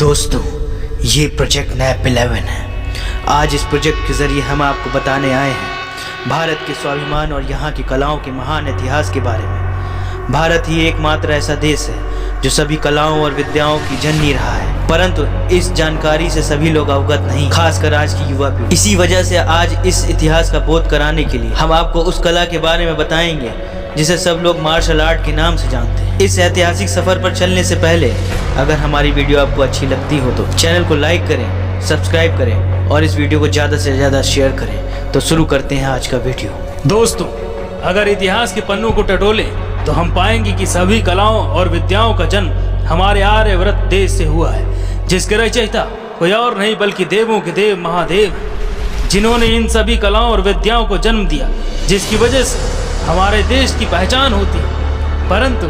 दोस्तों, ये project nap 11 है। आज इस प्रोजेक्ट के ज़रिए हम आपको बताने आए हैं भारत के स्वाभिमान और यहाँ की कलाओं के महान इतिहास के बारे में। भारत ही एकमात्र ऐसा देश है जो सभी कलाओं और विद्याओं की जननी रहा है, परंतु इस जानकारी से सभी लोग अवगत नहीं, खासकर आज की युवा पीढ़ी। इसी वजह से आज इस इतिहास का बोध कराने के लिए हम आपको उस कला के बारे में बताएंगे जिसे सब लोग मार्शल आर्ट के नाम से जानते हैं। इस ऐतिहासिक सफर पर चलने से पहले अगर हमारी वीडियो आपको अच्छी लगती हो तो चैनल को लाइक करें, सब्सक्राइब करें और इस वीडियो को ज़्यादा से ज़्यादा शेयर करें। तो शुरू करते हैं आज का वीडियो। दोस्तों, अगर इतिहास के पन्नों को टटोलें तो हम पाएंगे कि सभी कलाओं और विद्याओं का जन्म हमारे आर्यव्रत देश से हुआ है, जिसके रचयिता कोई और नहीं बल्कि देवों के देव महादेव, जिन्होंने इन सभी कलाओं और विद्याओं को जन्म दिया, जिसकी वजह से हमारे देश की पहचान होती है। परंतु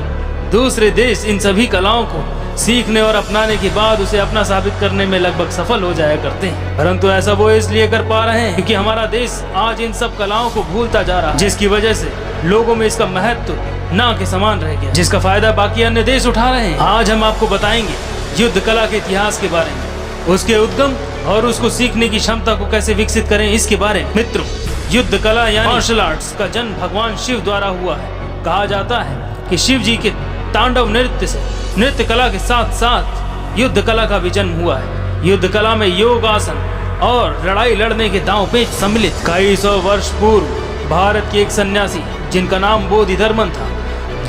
दूसरे देश इन सभी कलाओं को सीखने और अपनाने के बाद उसे अपना साबित करने में लगभग सफल हो जाया करते हैं, परंतु ऐसा वो इसलिए कर पा रहे हैं क्योंकि हमारा देश आज इन सब कलाओं को भूलता जा रहा है, जिसकी वजह से लोगों में इसका महत्व ना के समान रह गया, जिसका फायदा बाकी अन्य देश उठा रहे हैं। आज हम आपको बताएंगे युद्ध कला के इतिहास के बारे में, उसके उद्गम और उसको सीखने की क्षमता को कैसे विकसित करें इसके बारे में। मित्रों, युद्ध कला यानी मार्शल आर्ट्स का जन्म भगवान शिव द्वारा हुआ है। कहा जाता है कि शिव जी के तांडव नृत्य से नृत्य कला के साथ साथ युद्ध कला का भी जन्म हुआ है। युद्ध कला में योग आसन और लड़ाई लड़ने के दांव पेच सम्मिलित। कई सौ वर्ष पूर्व भारत के एक सन्यासी जिनका नाम बोधिधर्मन था,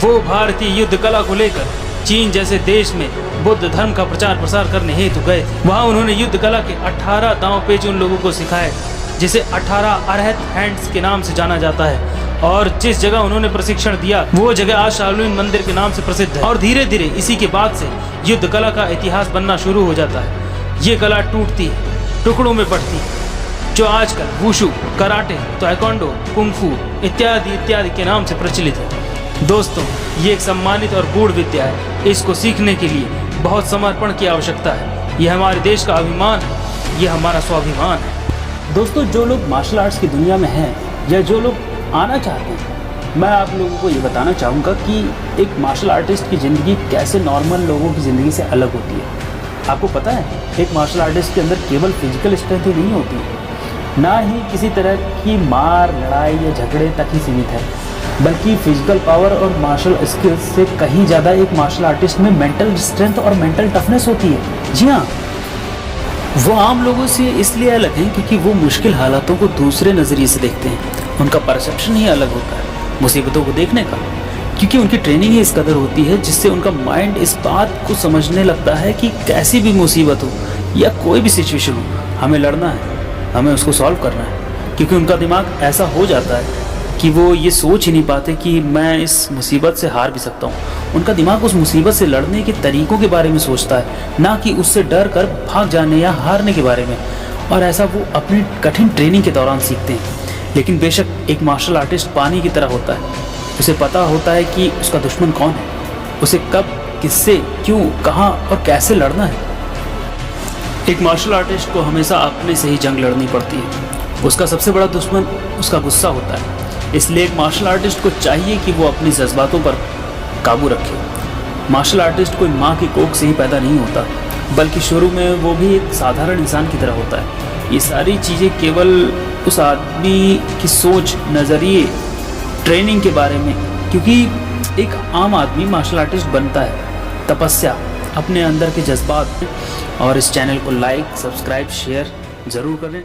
वो भारतीय युद्ध कला को लेकर चीन जैसे देश में बुद्ध धर्म का प्रचार प्रसार करने हेतु गए थे। वहाँ उन्होंने युद्ध कला के 18 दांव पेच उन लोगों को सिखाए, जिसे 18 अरहत हैंड्स के नाम से जाना जाता है। और जिस जगह उन्होंने प्रशिक्षण दिया वो जगह आज शाओलिन मंदिर के नाम से प्रसिद्ध है। और धीरे धीरे इसी के बाद से युद्ध कला का इतिहास बनना शुरू हो जाता है। ये कला टूटती है, टुकड़ों में बढ़ती है, जो आजकल वुशु, कराटे, ताइक्वांडो, कुंफू इत्यादि इत्यादि के नाम से प्रचलित है। दोस्तों, ये एक सम्मानित और गूढ़ विद्या है। इसको सीखने के लिए बहुत समर्पण की आवश्यकता है। यह हमारे देश का अभिमान है, यह हमारा स्वाभिमान है। दोस्तों, जो लोग मार्शल आर्ट्स की दुनिया में हैं या जो लोग आना चाहते हैं, मैं आप लोगों को ये बताना चाहूँगा कि एक मार्शल आर्टिस्ट की ज़िंदगी कैसे नॉर्मल लोगों की ज़िंदगी से अलग होती है। आपको पता है, एक मार्शल आर्टिस्ट के अंदर केवल फिजिकल स्ट्रेंथ ही नहीं होती है, ना ही किसी तरह की मार, लड़ाई या झगड़े तक ही सीमित है, बल्कि फिजिकल पावर और मार्शल स्किल्स से कहीं ज़्यादा एक मार्शल आर्टिस्ट में मेंटल स्ट्रेंथ और मेंटल टफनेस होती है। जी हाँ, वो आम लोगों से इसलिए अलग हैं क्योंकि वो मुश्किल हालातों को दूसरे नज़रिए से देखते हैं। उनका परसेप्शन ही अलग होता है मुसीबतों को देखने का, क्योंकि उनकी ट्रेनिंग ही इस कदर होती है जिससे उनका माइंड इस बात को समझने लगता है कि कैसी भी मुसीबत हो या कोई भी सिचुएशन हो, हमें लड़ना है, हमें उसको सॉल्व करना है। क्योंकि उनका दिमाग ऐसा हो जाता है कि वो ये सोच ही नहीं पाते कि मैं इस मुसीबत से हार भी सकता हूँ। उनका दिमाग उस मुसीबत से लड़ने के तरीक़ों के बारे में सोचता है, ना कि उससे डर कर भाग जाने या हारने के बारे में। और ऐसा वो अपनी कठिन ट्रेनिंग के दौरान सीखते हैं। लेकिन बेशक एक मार्शल आर्टिस्ट पानी की तरह होता है। उसे पता होता है कि उसका दुश्मन कौन है, उसे कब, किससे, क्यों, कहाँ और कैसे लड़ना है। एक मार्शल आर्टिस्ट को हमेशा अपने से ही जंग लड़नी पड़ती है। उसका सबसे बड़ा दुश्मन उसका गुस्सा होता है। इसलिए एक मार्शल आर्टिस्ट को चाहिए कि वो अपनी जज्बातों पर काबू रखे। मार्शल आर्टिस्ट कोई माँ की कोख से ही पैदा नहीं होता, बल्कि शुरू में वो भी एक साधारण इंसान की तरह होता है। ये सारी चीज़ें केवल उस आदमी की सोच, नज़रिए, ट्रेनिंग के बारे में, क्योंकि एक आम आदमी मार्शल आर्टिस्ट बनता है तपस्या, अपने अंदर के जज्बात। और इस चैनल को लाइक, सब्सक्राइब, शेयर ज़रूर करें।